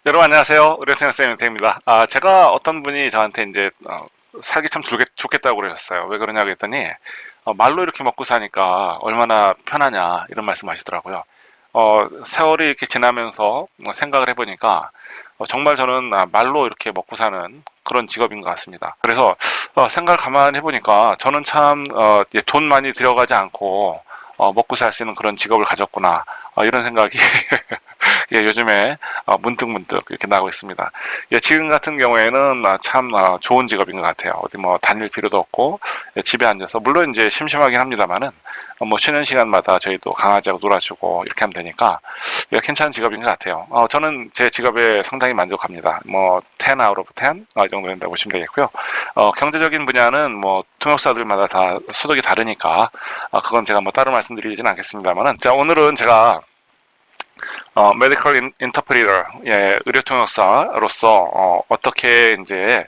여러분 안녕하세요. 의료생활 쌤 윤태입니다. 제가 어떤 분이 저한테 이제 살기 참 좋겠다고 그러셨어요. 왜 그러냐고 했더니 말로 이렇게 먹고 사니까 얼마나 편하냐 이런 말씀하시더라고요. 세월이 이렇게 지나면서 생각을 해보니까 정말 저는 말로 이렇게 먹고 사는 그런 직업인 것 같습니다. 그래서 생각을 가만히 해보니까 저는 참 돈 많이 들여가지 않고 먹고 살 수 있는 그런 직업을 가졌구나 이런 생각이 예, 요즘에 문득문득 이렇게 나오고 있습니다. 예, 지금 같은 경우에는 참 좋은 직업인 것 같아요. 어디 뭐 다닐 필요도 없고 예, 집에 앉아서 물론 이제 심심하긴 합니다만은 뭐 쉬는 시간마다 저희도 강아지하고 놀아주고 이렇게 하면 되니까 예, 괜찮은 직업인 것 같아요. 저는 제 직업에 상당히 만족합니다. 뭐 10 out of 10 이 정도 된다고 보시면 되겠고요. 경제적인 분야는 뭐 통역사들마다 다 소득이 다르니까 그건 제가 뭐 따로 말씀드리지는 않겠습니다만은 자 오늘은 제가 메디컬 인터프리터, 예, 의료 통역사로서 어떻게 이제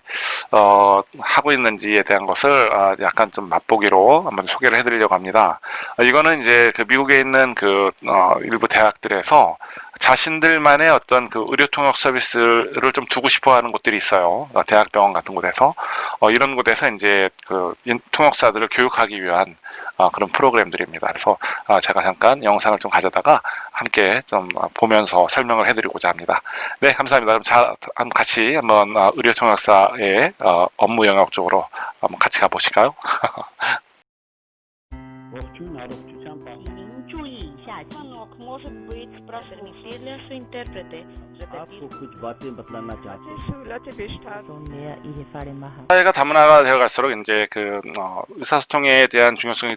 하고 있는지에 대한 것을 약간 좀 맛보기로 한번 소개를 해드리려고 합니다. 이거는 이제 그 미국에 있는 그 일부 대학들에서 자신들만의 어떤 그 의료 통역 서비스를 좀 두고 싶어 하는 곳들이 있어요. 대학병원 같은 곳에서 이런 곳에서 이제 그 통역사들을 교육하기 위한 그런 프로그램들입니다. 그래서 제가 잠깐 영상을 좀 가져다가 함께 좀 보면서 설명을 해드리고자 합니다. 네, 감사합니다. 그럼 같이 한번 의료통역사의 업무 영역 쪽으로 한번 같이 가보실까요? 请注意一下， звонок может быть справедливее для интерпреты. आपको कुछ बातें बताना चाहते हैं। 사회가 다문화가 되어갈수록 이제 그 의사소통에 대한 중요성이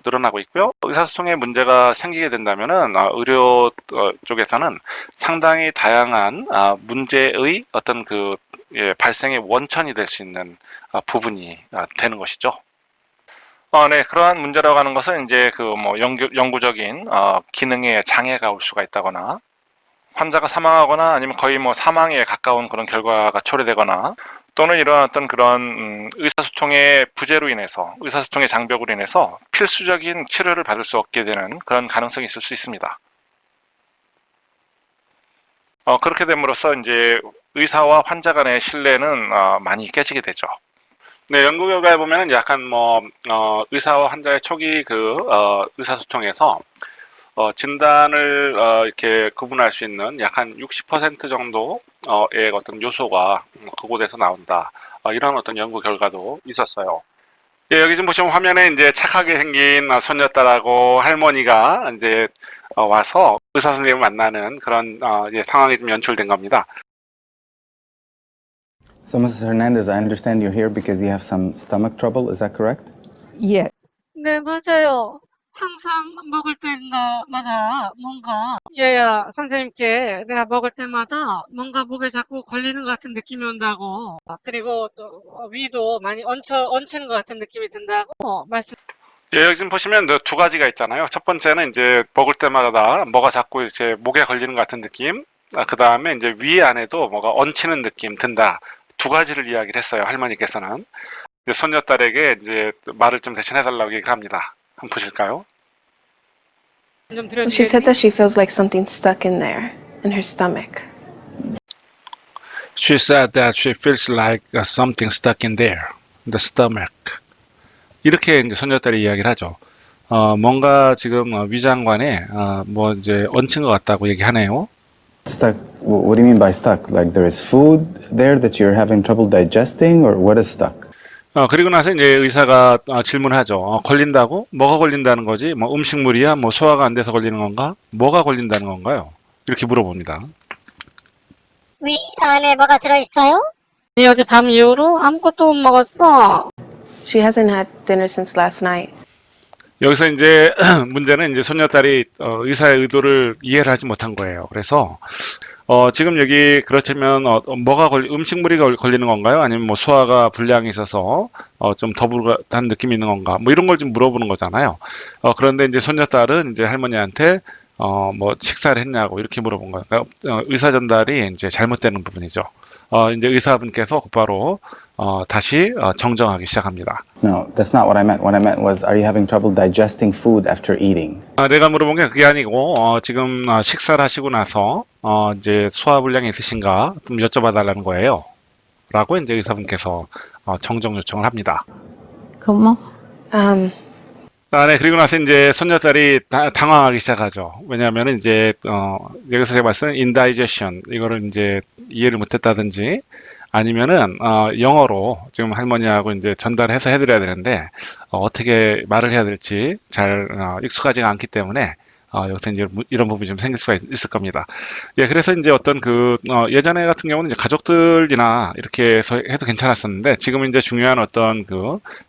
늘어나고 있고요. 의사소통에 문제가 생기게 된다면은 의료 쪽에서는 상당히 다양한 문제의 어떤 그 예, 발생의 원천이 될 수 있는 부분이 되는 것이죠. 네, 그러한 문제라고 하는 것은 이제 그 뭐 영구적인 기능에 장애가 올 수가 있다거나 환자가 사망하거나 아니면 거의 뭐 사망에 가까운 그런 결과가 초래되거나 또는 이러한 어떤 그런 의사소통의 부재로 인해서 의사소통의 장벽으로 인해서 필수적인 치료를 받을 수 없게 되는 그런 가능성이 있을 수 있습니다. 그렇게 됨으로써 이제 의사와 환자 간의 신뢰는 많이 깨지게 되죠. 네, 연구 결과에 보면은 약간 뭐 의사와 환자의 초기 그 의사소통에서 진단을 이렇게 구분할 수 있는 약 한 60% 정도의 어떤 요소가 그곳에서 나온다. 이런 어떤 연구 결과도 있었어요. 예, 여기 좀 보시면 화면에 이제 착하게 생긴 손녀딸하고 할머니가 이제 와서 의사 선생님을 만나는 그런 예, 상황이 좀 연출된 겁니다. So, Mrs. Hernandez, I understand you're here because you have some stomach trouble. Is that correct? Yeah. 네, 맞아요. 항상 먹을 때마다 뭔가 얘야 선생님께 내가 먹을 때마다 뭔가 목에 자꾸 걸리는 것 같은 느낌이 온다고 그리고 또 위도 많이 얹히는 것 같은 느낌이 든다고 말씀. 예, 여기 지금 보시면 두 가지가 있잖아요. 첫 번째는 이제 먹을 때마다 뭐가 자꾸 이제 목에 걸리는 것 같은 느낌. 그 다음에 이제 위 안에도 뭐가 얹히는 느낌 든다. 두 가지를 이야기를 했어요. 할머니께서는. 손녀딸에게 이제 말을 좀 대신해달라고 얘기를 합니다. 한번 보실까요? 좀 She said that 들려주겠니? she feels like something stuck in there, in her stomach. She said that she feels like something stuck in there, the stomach. 이렇게 이제 손녀딸이 이야기를 하죠. 뭔가 지금 위장관에 뭐 이제 얹힌 것 같다고 얘기하네요. Stuck. What do you mean by stuck? Like there is food there that you're having trouble digesting, or what is stuck? 그리고 나서 이제 의사가 질문하죠. 걸린다고? 뭐가 걸린다는 거지? 뭐 음식물이야? 뭐 소화가 안 돼서 걸리는 건가? 뭐가 걸린다는 건가요? 이렇게 물어봅니다. 위 안에 뭐가 들어있어요? 네, 어제 밤 이후로 아무것도 못 먹었어. She hasn't had dinner since last night. 여기서 이제 문제는 이제 손녀딸이 의사의 의도를 이해를 하지 못한 거예요. 그래서 지금 여기 그렇다면 음식물이 걸리는 건가요? 아니면 뭐 소화가 불량이 있어서 좀 더부룩한 느낌이 있는 건가? 뭐 이런 걸 좀 물어보는 거잖아요. 그런데 이제 손녀딸은 이제 할머니한테 뭐 식사를 했냐고 이렇게 물어본 거예요. 그러니까 의사 전달이 이제 잘못되는 부분이죠. 이제 의사분께서 곧바로 다시 정정하기 시작합니다. No, that's not what I meant. What I meant was, are you having trouble digesting food after eating? 내가 물어본 게 그게 아니고 지금 식사를 하시고 나서 이제 소화불량이 있으신가 좀 여쭤봐 달라는 거예요. 라고 이제 의사분께서 정정 요청을 합니다. ¿Cómo? 네, 그리고 나서 이제 손녀딸이 당황하기 시작하죠. 왜냐하면 이제 여기서 제가 말씀은 indigestion 이거를 이제 이해를 못했다든지 아니면은 영어로 지금 할머니하고 이제 전달해서 해드려야 되는데 어떻게 말을 해야 될지 잘 익숙하지가 않기 때문에 여기서 이제 이런 부분이 좀 생길 수가 있을 겁니다. 예, 그래서 이제 어떤 예전에 같은 경우는 이제 가족들이나 이렇게 해서 해도 괜찮았었는데 지금은 이제 중요한 어떤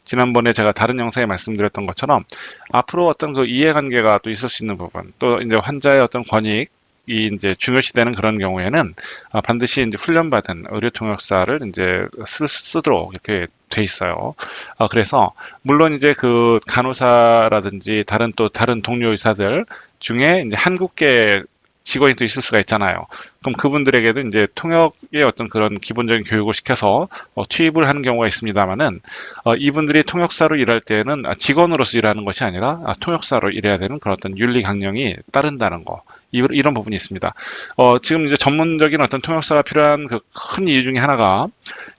지난번에 제가 다른 영상에 말씀드렸던 것처럼 앞으로 어떤 이해관계가 또 있을 수 있는 부분 또 이제 환자의 어떤 권익 이 이제 중요시되는 그런 경우에는 반드시 이제 훈련받은 의료 통역사를 이제 쓰도록 이렇게 돼 있어요. 그래서 물론 이제 간호사라든지 다른 동료 의사들 중에 이제 한국계 직원이 또 있을 수가 있잖아요. 그럼 그분들에게도 이제 통역의 어떤 그런 기본적인 교육을 시켜서 투입을 하는 경우가 있습니다만은 이분들이 통역사로 일할 때는 직원으로서 일하는 것이 아니라 통역사로 일해야 되는 그런 어떤 윤리 강령이 따른다는 거. 이런 부분이 있습니다. 지금 이제 전문적인 어떤 통역사가 필요한 큰 이유 중에 하나가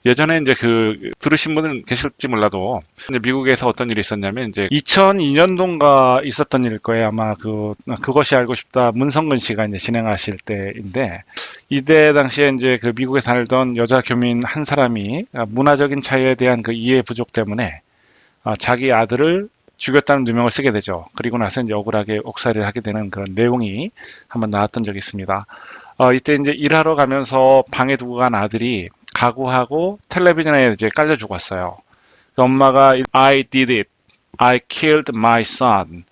예전에 이제 들으신 분은 계실지 몰라도 이제 미국에서 어떤 일이 있었냐면 이제 2002년도인가 있었던 일일 거예요. 아마 그것이 알고 싶다 문성근 씨가 이제 진행하실 때인데 이때 당시에 이제 미국에 살던 여자 교민 한 사람이 문화적인 차이에 대한 이해 부족 때문에 자기 아들을 죽였다는 누명을 쓰게 되죠. 그리고 나서 이제 억울하게 옥살이를 하게 되는 그런 내용이 한번 나왔던 적이 있습니다. 이때 이제 일하러 가면서 방에 두고 간 아들이 가구하고 텔레비전에 이제 깔려 죽었어요. 엄마가 I did it. I killed my son.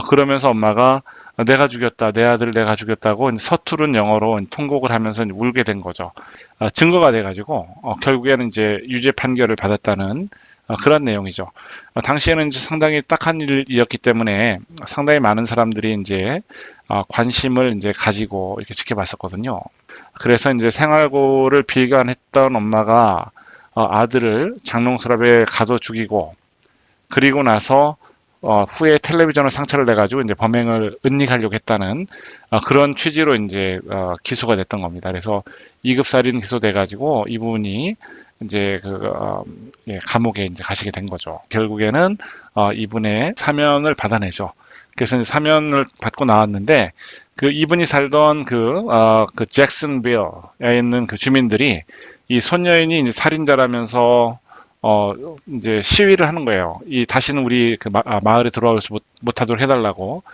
그러면서 엄마가 내가 죽였다. 내 아들을 내가 죽였다고 서투른 영어로 통곡을 하면서 울게 된 거죠. 증거가 돼가지고 결국에는 이제 유죄 판결을 받았다는 그런 내용이죠. 당시에는 이제 상당히 딱한 일이었기 때문에 상당히 많은 사람들이 이제 관심을 이제 가지고 이렇게 지켜봤었거든요. 그래서 이제 생활고를 비관했던 엄마가 아들을 장롱서랍에 가둬 죽이고 그리고 나서 후에 텔레비전을 상처를 내가지고 이제 범행을 은닉하려고 했다는 그런 취지로 이제 기소가 됐던 겁니다. 그래서 2급 살인 기소돼가지고 이분이 이제 감옥에 이제 가시게 된 거죠. 결국에는 이분의 사면을 받아내죠. 그래서 이제 사면을 받고 나왔는데 이분이 살던 잭슨빌에 있는 주민들이 이 손녀인이 이제 살인자라면서 이제 시위를 하는 거예요. 다시는 우리 마을에 들어올 수 못하도록 해달라고.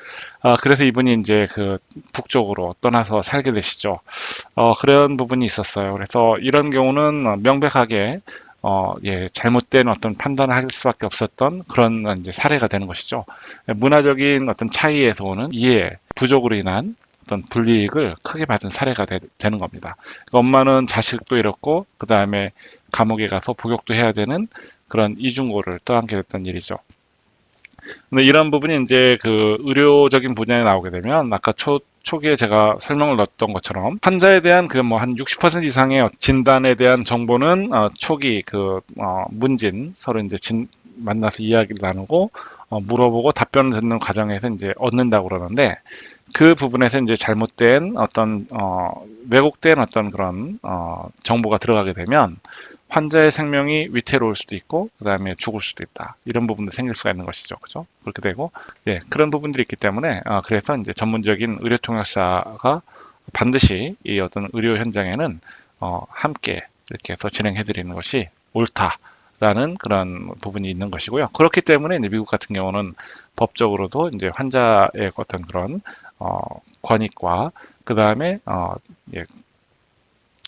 그래서 이분이 이제 북쪽으로 떠나서 살게 되시죠. 그런 부분이 있었어요. 그래서 이런 경우는 명백하게 잘못된 어떤 판단을 할 수밖에 없었던 그런 이제 사례가 되는 것이죠. 문화적인 어떤 차이에서 오는 이해 부족으로 인한 어떤 불이익을 크게 받은 사례가 되는 겁니다. 엄마는 자식도 잃었고 그 다음에 감옥에 가서 복역도 해야 되는 그런 이중고를 떠안게 됐던 일이죠. 근데 이런 부분이 이제 의료적인 분야에 나오게 되면 아까 초기에 제가 설명을 넣었던 것처럼 환자에 대한 한 60% 이상의 진단에 대한 정보는 초기 문진 서로 이제 만나서 이야기를 나누고 물어보고 답변을 듣는 과정에서 이제 얻는다고 그러는데 그 부분에서 이제 잘못된 어떤 왜곡된 어떤 그런 정보가 들어가게 되면 환자의 생명이 위태로울 수도 있고 그 다음에 죽을 수도 있다. 이런 부분도 생길 수가 있는 것이죠. 그죠? 그렇게 되고 그런 부분들이 있기 때문에 그래서 이제 전문적인 의료 통역사가 반드시 이 어떤 의료 현장에는 함께 이렇게 해서 진행해 드리는 것이 옳다라는 그런 부분이 있는 것이고요. 그렇기 때문에 이제 미국 같은 경우는 법적으로도 이제 환자의 어떤 그런 권익과 그 다음에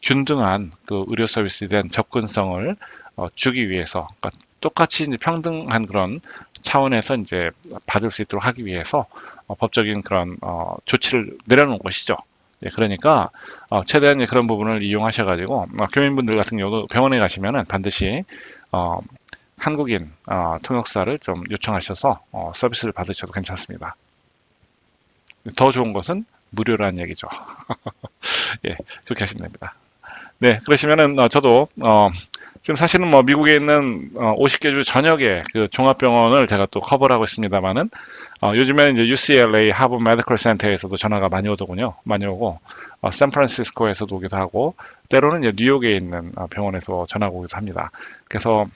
균등한 의료 서비스에 대한 접근성을 주기 위해서, 그러니까 똑같이 이제 평등한 그런 차원에서 이제 받을 수 있도록 하기 위해서 법적인 그런 조치를 내려놓은 것이죠. 그러니까 최대한 그런 부분을 이용하셔가지고 교민분들 같은 경우도 병원에 가시면은 반드시 한국인 통역사를 좀 요청하셔서 서비스를 받으셔도 괜찮습니다. 더 좋은 것은 무료라는 얘기죠. 그렇게 하시면 됩니다. 네, 그러시면은 저도 지금 사실은 뭐 미국에 있는 50개 주 전역의 그 종합병원을 제가 또 커버를 하고 있습니다만은 요즘에는 이제 UCLA 하버드 메디컬 센터에서도 전화가 많이 오더군요. 많이 오고 샌프란시스코에서도 오기도 하고 때로는 이제 뉴욕에 있는 병원에서 전화가 오기도 합니다. 그래서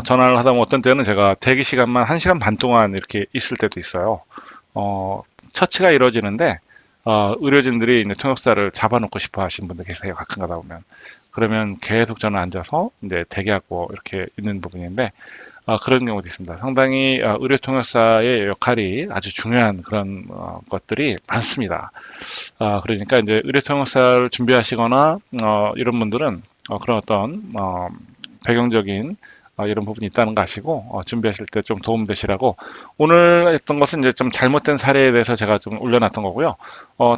전화를 하다 보면 어떤 때는 제가 대기 시간만 1시간 반 동안 이렇게 있을 때도 있어요. 처치가 이루어지는데 의료진들이 이제 통역사를 잡아놓고 싶어 하시는 분들 계세요. 가끔 가다 보면. 그러면 계속 저는 앉아서 이제 대기하고 이렇게 있는 부분인데 그런 경우도 있습니다. 상당히 의료 통역사의 역할이 아주 중요한 그런 것들이 많습니다. 그러니까 이제 의료 통역사를 준비하시거나 이런 분들은 그런 어떤 배경적인 이런 부분이 있다는 거 아시고 준비하실 때 좀 도움 되시라고 오늘 했던 것은 이제 좀 잘못된 사례에 대해서 제가 좀 올려놨던 거고요.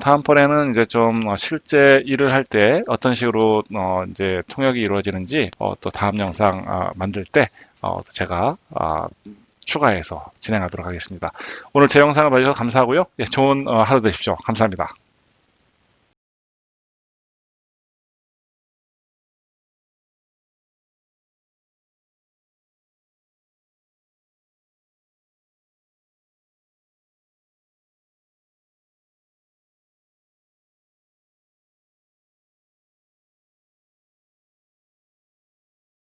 다음번에는 이제 좀 실제 일을 할 때 어떤 식으로 이제 통역이 이루어지는지 또 다음 영상 만들 때 제가 추가해서 진행하도록 하겠습니다. 오늘 제 영상을 봐주셔서 감사하고요. 예, 좋은 하루 되십시오. 감사합니다.